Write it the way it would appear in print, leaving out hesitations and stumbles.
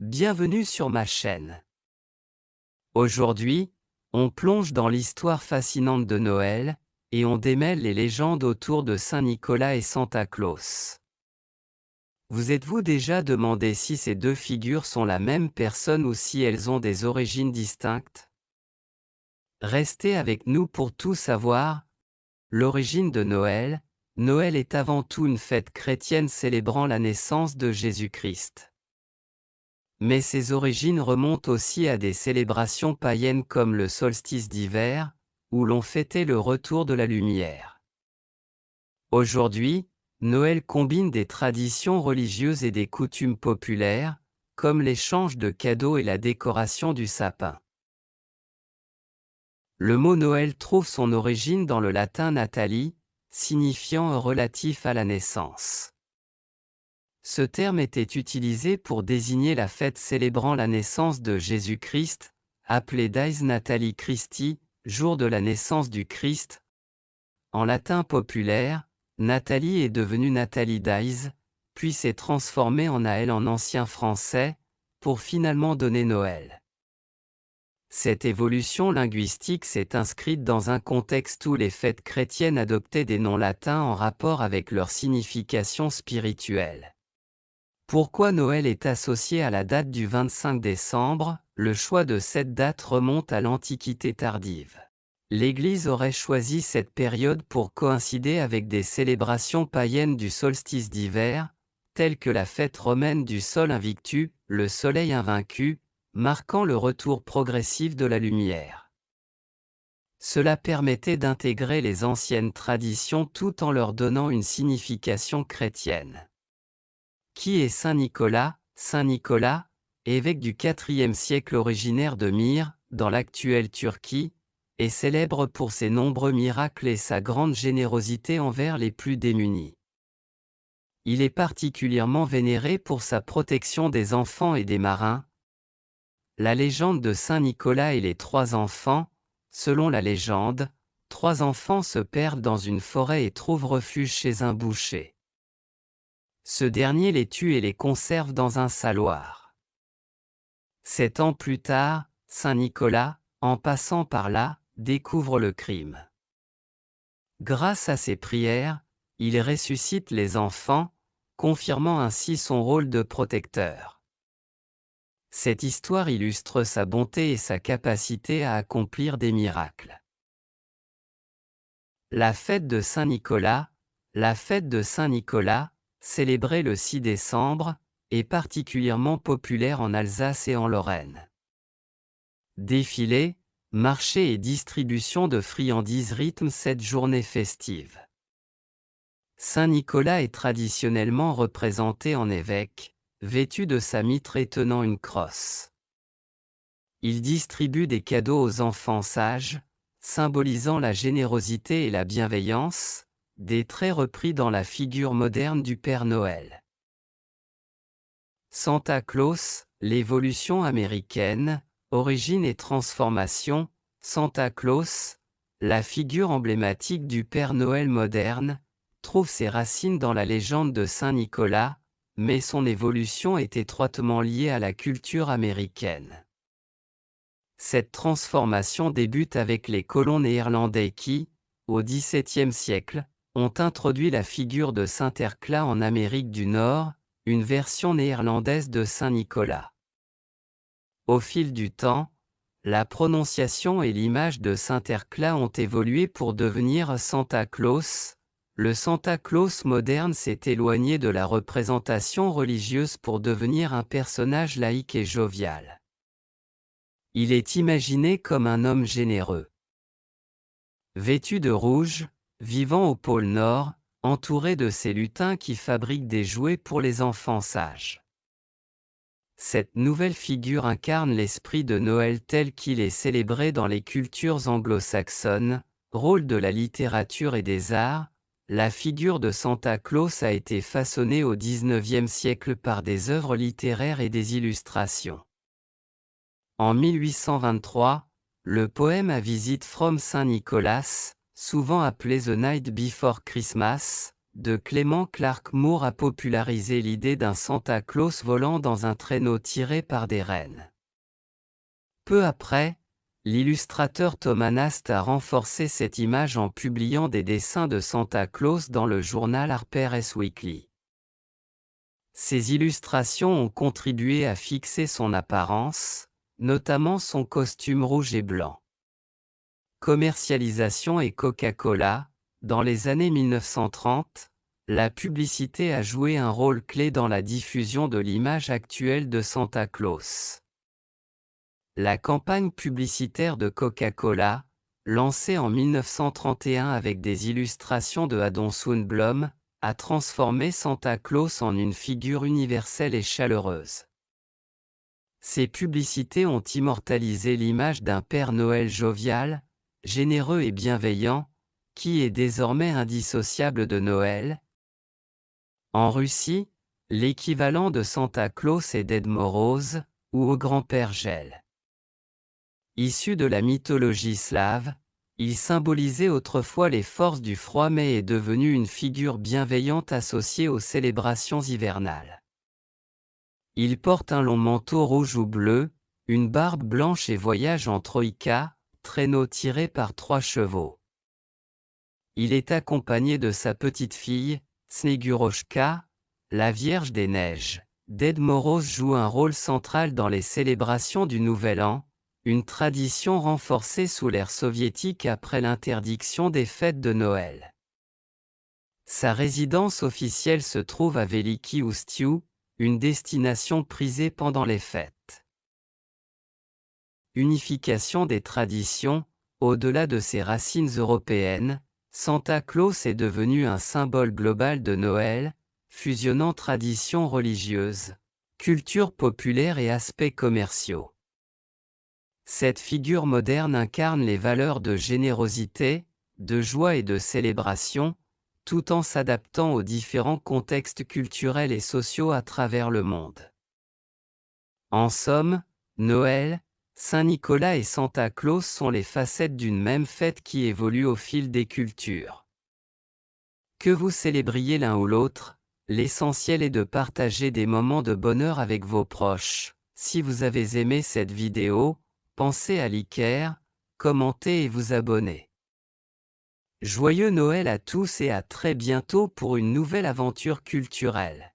Bienvenue sur ma chaîne. Aujourd'hui, on plonge dans l'histoire fascinante de Noël, et on démêle les légendes autour de Saint Nicolas et Santa Claus. Vous êtes-vous déjà demandé si ces deux figures sont la même personne ou si elles ont des origines distinctes? Restez avec nous pour tout savoir. L'origine de Noël. Noël est avant tout une fête chrétienne célébrant la naissance de Jésus-Christ. Mais ses origines remontent aussi à des célébrations païennes comme le solstice d'hiver, où l'on fêtait le retour de la lumière. Aujourd'hui, Noël combine des traditions religieuses et des coutumes populaires, comme l'échange de cadeaux et la décoration du sapin. Le mot Noël trouve son origine dans le latin natali, signifiant relatif à la naissance. Ce terme était utilisé pour désigner la fête célébrant la naissance de Jésus-Christ, appelée Dies Natali Christi, jour de la naissance du Christ. En latin populaire, Nathalie est devenue Nathalie Dies, puis s'est transformée en Naël en ancien français, pour finalement donner Noël. Cette évolution linguistique s'est inscrite dans un contexte où les fêtes chrétiennes adoptaient des noms latins en rapport avec leur signification spirituelle. Pourquoi Noël est associé à la date du 25 décembre? Le choix de cette date remonte à l'Antiquité tardive. L'Église aurait choisi cette période pour coïncider avec des célébrations païennes du solstice d'hiver, telles que la fête romaine du Sol Invictus, le soleil invaincu, marquant le retour progressif de la lumière. Cela permettait d'intégrer les anciennes traditions tout en leur donnant une signification chrétienne. Qui est Saint Nicolas? Saint Nicolas, évêque du IVe siècle originaire de Myre, dans l'actuelle Turquie, est célèbre pour ses nombreux miracles et sa grande générosité envers les plus démunis. Il est particulièrement vénéré pour sa protection des enfants et des marins. La légende de Saint Nicolas et les trois enfants. Selon la légende, trois enfants se perdent dans une forêt et trouvent refuge chez un boucher. Ce dernier les tue et les conserve dans un saloir. 7 ans plus tard, Saint Nicolas, en passant par là, découvre le crime. Grâce à ses prières, il ressuscite les enfants, confirmant ainsi son rôle de protecteur. Cette histoire illustre sa bonté et sa capacité à accomplir des miracles. La fête de Saint Nicolas. La fête de Saint Nicolas, célébrée le 6 décembre, est particulièrement populaire en Alsace et en Lorraine. Défilés, marchés et distribution de friandises rythment cette journée festive. Saint Nicolas est traditionnellement représenté en évêque, vêtu de sa mitre et tenant une crosse. Il distribue des cadeaux aux enfants sages, symbolisant la générosité et la bienveillance, des traits repris dans la figure moderne du Père Noël. Santa Claus, l'évolution américaine, origine et transformation. Santa Claus, la figure emblématique du Père Noël moderne, trouve ses racines dans la légende de Saint Nicolas, mais son évolution est étroitement liée à la culture américaine. Cette transformation débute avec les colons néerlandais qui, au XVIIe siècle, ont introduit la figure de Sinterklaas en Amérique du Nord, une version néerlandaise de Saint Nicolas. Au fil du temps, la prononciation et l'image de Sinterklaas ont évolué pour devenir Santa Claus. Le Santa Claus moderne s'est éloigné de la représentation religieuse pour devenir un personnage laïque et jovial. Il est imaginé comme un homme généreux. Vêtu de rouge, vivant au pôle Nord, entouré de ses lutins qui fabriquent des jouets pour les enfants sages. Cette nouvelle figure incarne l'esprit de Noël tel qu'il est célébré dans les cultures anglo-saxonnes. Rôle de la littérature et des arts. La figure de Santa Claus a été façonnée au XIXe siècle par des œuvres littéraires et des illustrations. En 1823, le poème A Visit from Saint Nicholas, souvent appelé The Night Before Christmas, de Clement Clark Moore a popularisé l'idée d'un Santa Claus volant dans un traîneau tiré par des rennes. Peu après, l'illustrateur Thomas Nast a renforcé cette image en publiant des dessins de Santa Claus dans le journal Harper's Weekly. Ces illustrations ont contribué à fixer son apparence, notamment son costume rouge et blanc. Commercialisation et Coca-Cola. Dans les années 1930, la publicité a joué un rôle clé dans la diffusion de l'image actuelle de Santa Claus. La campagne publicitaire de Coca-Cola, lancée en 1931 avec des illustrations de Haddon Sundblom, a transformé Santa Claus en une figure universelle et chaleureuse. Ces publicités ont immortalisé l'image d'un Père Noël jovial, généreux et bienveillant, qui est désormais indissociable de Noël. En Russie, l'équivalent de Santa Claus est Ded Moroz, ou au grand-père Gel. Issu de la mythologie slave, il symbolisait autrefois les forces du froid mais est devenu une figure bienveillante associée aux célébrations hivernales. Il porte un long manteau rouge ou bleu, une barbe blanche et voyage en troïka, traîneau tiré par 3 chevaux. Il est accompagné de sa petite-fille, Snegurochka, la Vierge des Neiges. Ded Moroz joue un rôle central dans les célébrations du Nouvel An, une tradition renforcée sous l'ère soviétique après l'interdiction des fêtes de Noël. Sa résidence officielle se trouve à Veliki Ustyu, une destination prisée pendant les fêtes. Unification des traditions. Au-delà de ses racines européennes, Santa Claus est devenu un symbole global de Noël, fusionnant traditions religieuses, culture populaire et aspects commerciaux. Cette figure moderne incarne les valeurs de générosité, de joie et de célébration, tout en s'adaptant aux différents contextes culturels et sociaux à travers le monde. En somme, Noël, Saint-Nicolas et Santa Claus sont les facettes d'une même fête qui évolue au fil des cultures. Que vous célébriez l'un ou l'autre, l'essentiel est de partager des moments de bonheur avec vos proches. Si vous avez aimé cette vidéo, pensez à liker, commenter et vous abonner. Joyeux Noël à tous et à très bientôt pour une nouvelle aventure culturelle.